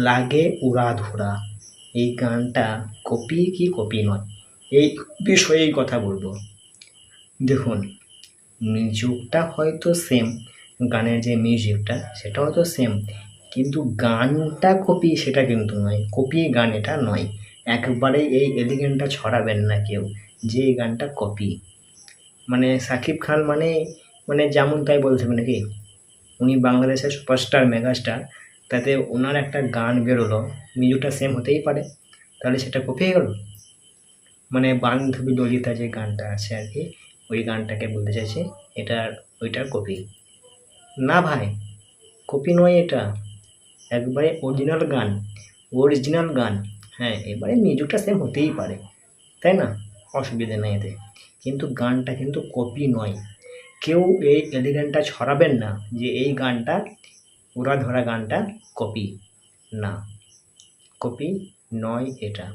লাগে উড়াধুরা, এই গানটা কপি কি কপি নয়, এই বিষয়েই কথা বলবো। দেখুন, মিউজিকটা হয়তো সেম, গানের যে মিউজিকটা সেটা হয়তো সেম, কিন্তু গানটা কপি সেটা কিন্তু নয়, কপি গান এটা নয়। একবারে এই এলিগেন্টটা ছড়াবেন না কেউ যে এই গানটা কপি। মানে শাকিব খান মানে যেমন তাই বলতে হবে নাকি? উনি বাংলাদেশের সুপারস্টার, মেগাস্টার, তাতে ওনার একটা গান বেরোলো, মিউজিকটা সেম হতেই পারে, তাহলে সেটা কপি হয়ে গেল? মানে বান্ধবী ললিতা যে গানটা আছে আর কি, ওই গানটাকে বলতে চাইছি ওইটার কপি না ভাই, কপি নয় এটা, একবারে অরিজিনাল গান। হ্যাঁ, এবারে মিউজিকটা সেম হতেই পারে, তাই না? অসুবিধে নেই এতে, কিন্তু গানটা কিন্তু কপি নয়। কেউ এই এলিগেন্টটা ছড়াবেন না যে এই গানটা, উড়াধরা গানটা কপি। না, কপি নয় এটা।